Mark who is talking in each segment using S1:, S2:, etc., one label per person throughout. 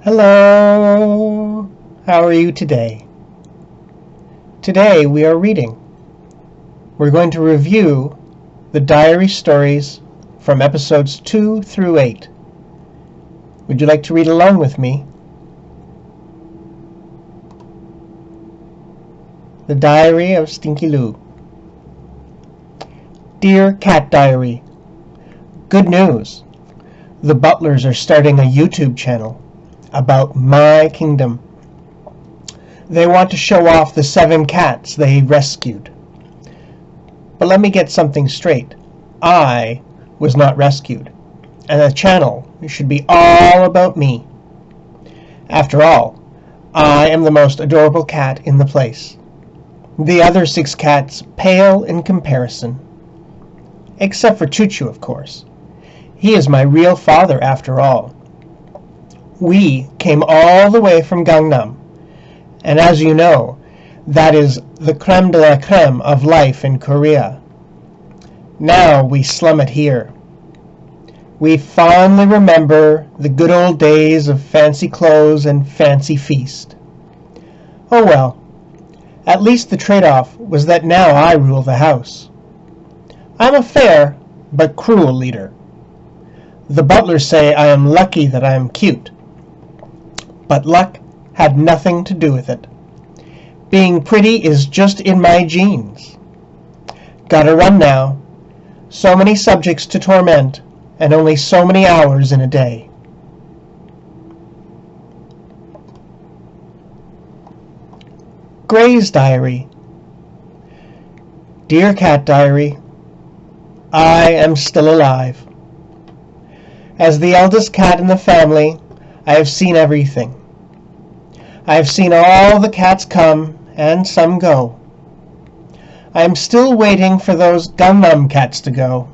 S1: Hello! How are you today? Today we are reading. We're going to review the diary stories from episodes 2 through 8. Would you like to read along with me? The Diary of Stinky Lou. Dear Cat Diary, good news! The Butlers are starting a YouTube channel about my kingdom. They want to show off the 7 cats they rescued. But let me get something straight. I was not rescued, and the channel should be all about me. After all, I am the most adorable cat in the place. The other 6 cats pale in comparison. Except for Choo-Choo, of course. He is my real father after all. We came all the way from Gangnam, and as you know, that is the creme de la creme of life in Korea. Now we slum it here. We fondly remember the good old days of fancy clothes and fancy feast. Oh well, at least the trade-off was that now I rule the house. I'm a fair but cruel leader. The butlers say I am lucky that I am cute. But luck had nothing to do with it. Being pretty is just in my genes. Gotta run now. So many subjects to torment, and only so many hours in a day. Gray's Diary. Dear Cat Diary, I am still alive. As the eldest cat in the family, I have seen everything. I have seen all the cats come and some go. I am still waiting for those Gangnam cats to go.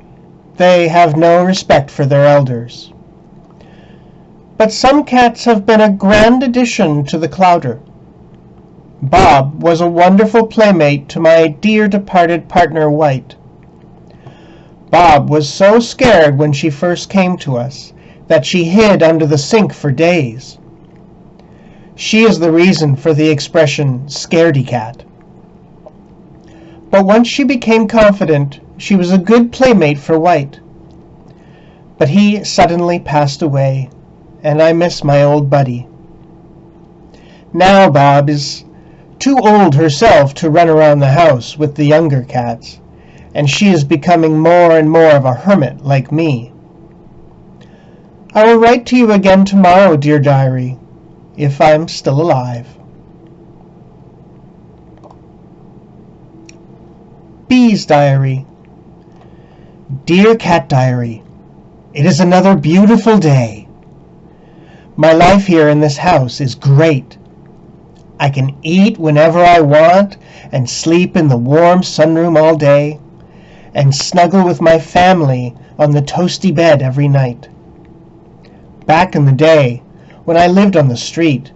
S1: They have no respect for their elders. But some cats have been a grand addition to the Clowder. Bob was a wonderful playmate to my dear departed partner White. Bob was so scared when she first came to us that she hid under the sink for days. She is the reason for the expression scaredy cat. But once she became confident, she was a good playmate for White. But he suddenly passed away, and I miss my old buddy. Now Bob is too old herself to run around the house with the younger cats, and she is becoming more and more of a hermit like me. I will write to you again tomorrow, dear diary, if I am still alive. Bee's Diary. Dear Cat Diary, it is another beautiful day. My life here in this house is great. I can eat whenever I want and sleep in the warm sunroom all day and snuggle with my family on the toasty bed every night. Back in the day, when I lived on the street,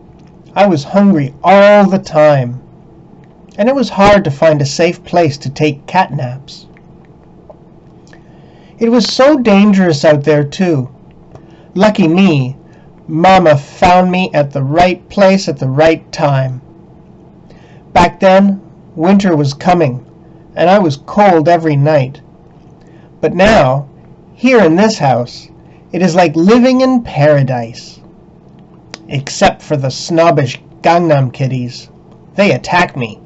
S1: I was hungry all the time, and it was hard to find a safe place to take cat naps. It was so dangerous out there, too. Lucky me, Mama found me at the right place at the right time. Back then, winter was coming, and I was cold every night. But now, here in this house, it is like living in paradise. Except for the snobbish Gangnam kitties. They attack me.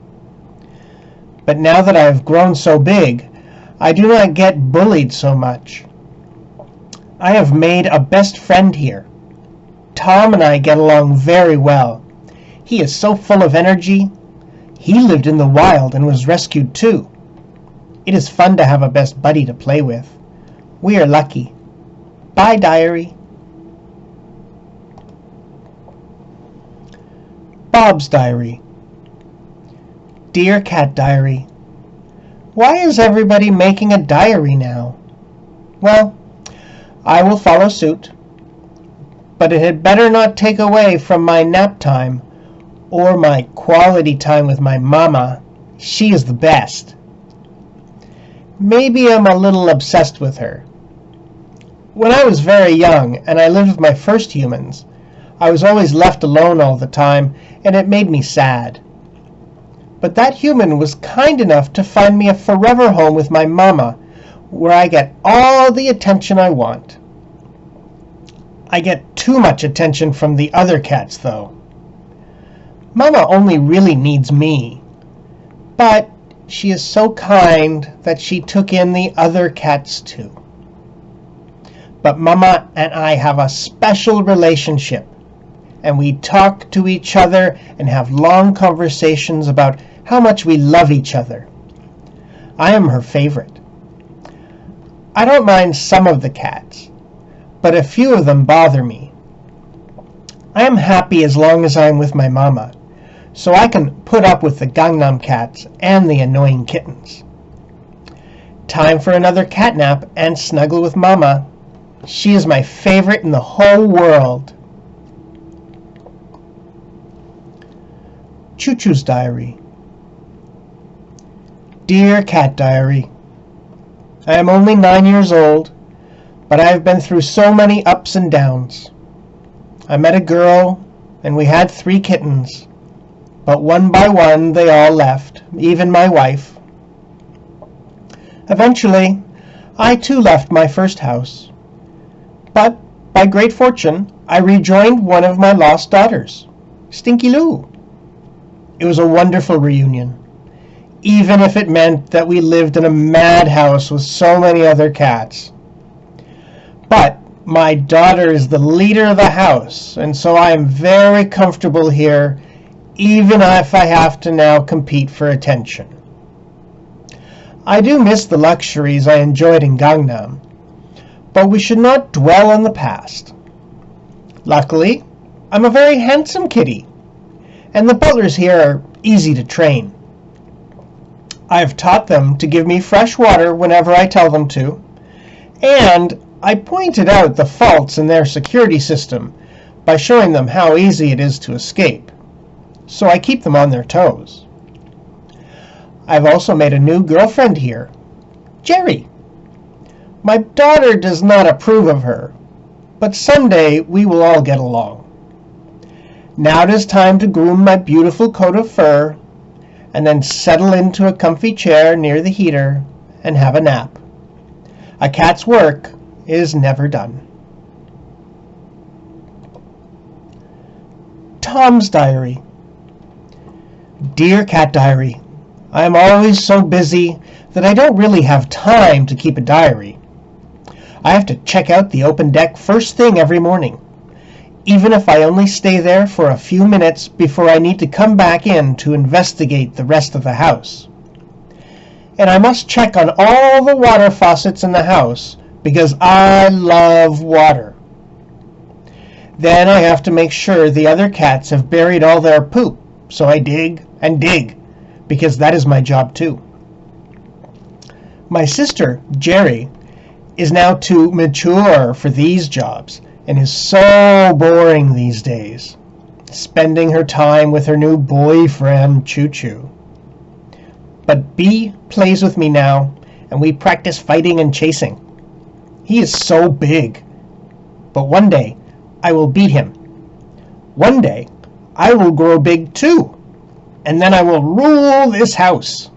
S1: But now that I have grown so big, I do not get bullied so much. I have made a best friend here. Tom and I get along very well. He is so full of energy. He lived in the wild and was rescued too. It is fun to have a best buddy to play with. We are lucky. Bye, diary. Bob's Diary. Dear Cat Diary, why is everybody making a diary now? Well, I will follow suit, but it had better not take away from my nap time or my quality time with my mama. She is the best. Maybe I'm a little obsessed with her. When I was very young and I lived with my first humans, I was always left alone all the time, and it made me sad. But that human was kind enough to find me a forever home with my mama, where I get all the attention I want. I get too much attention from the other cats, though. Mama only really needs me, but she is so kind that she took in the other cats too. But Mama and I have a special relationship, and we talk to each other and have long conversations about how much we love each other. I am her favorite. I don't mind some of the cats, but a few of them bother me. I am happy as long as I am with my mama, so I can put up with the Gangnam cats and the annoying kittens. Time for another cat nap and snuggle with mama. She is my favorite in the whole world. Choo-Choo's Diary. Dear Cat Diary, I am only 9 years old, but I have been through so many ups and downs. I met a girl, and we had 3 kittens, but one by one they all left, even my wife. Eventually, I too left my first house, but by great fortune, I rejoined one of my lost daughters, Stinky Lou. It was a wonderful reunion, even if it meant that we lived in a madhouse with so many other cats. But my daughter is the leader of the house, and so I am very comfortable here, even if I have to now compete for attention. I do miss the luxuries I enjoyed in Gangnam, but we should not dwell on the past. Luckily, I'm a very handsome kitty, and the butlers here are easy to train. I have taught them to give me fresh water whenever I tell them to, and I pointed out the faults in their security system by showing them how easy it is to escape, so I keep them on their toes. I've also made a new girlfriend here, Jerry. My daughter does not approve of her, but someday we will all get along. Now it is time to groom my beautiful coat of fur, and then settle into a comfy chair near the heater and have a nap. A cat's work is never done. Tom's Diary. Dear Cat Diary, I am always so busy that I don't really have time to keep a diary. I have to check out the open deck first thing every morning, even if I only stay there for a few minutes before I need to come back in to investigate the rest of the house. And I must check on all the water faucets in the house because I love water. Then I have to make sure the other cats have buried all their poop, so I dig and dig, because that is my job too. My sister, Jerry, is now too mature for these jobs, and is so boring these days, spending her time with her new boyfriend, Choo-Choo. But B plays with me now, and we practice fighting and chasing. He is so big, but one day I will beat him. One day I will grow big too, and then I will rule this house.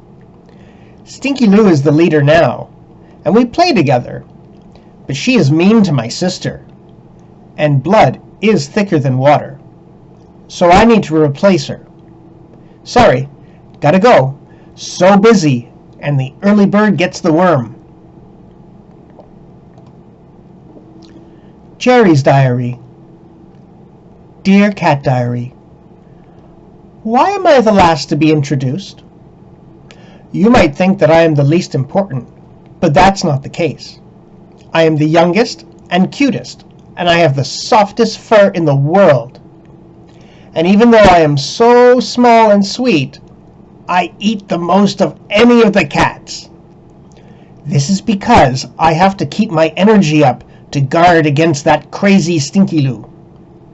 S1: Stinky Lou is the leader now, and we play together, but she is mean to my sister, and blood is thicker than water, so I need to replace her. Sorry, gotta go. So busy, and the early bird gets the worm. Jerry's Diary. Dear Cat Diary, why am I the last to be introduced? You might think that I am the least important, but that's not the case. I am the youngest and cutest, and I have the softest fur in the world. And even though I am so small and sweet, I eat the most of any of the cats. This is because I have to keep my energy up to guard against that crazy Stinky Lou.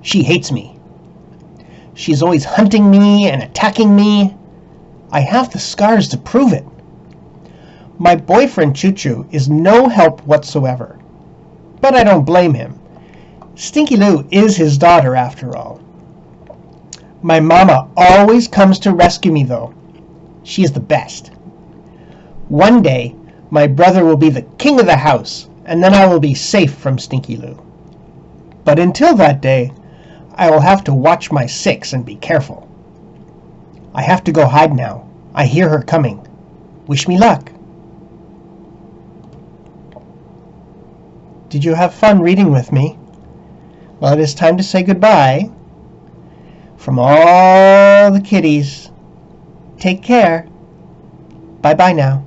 S1: She hates me. She's always hunting me and attacking me. I have the scars to prove it. My boyfriend Choo-Choo is no help whatsoever, but I don't blame him. Stinky Lou is his daughter, after all. My mama always comes to rescue me, though. She is the best. One day, my brother will be the king of the house, and then I will be safe from Stinky Lou. But until that day, I will have to watch my six and be careful. I have to go hide now. I hear her coming. Wish me luck. Did you have fun reading with me? Well, it is time to say goodbye. From all the kitties, take care. Bye-bye now.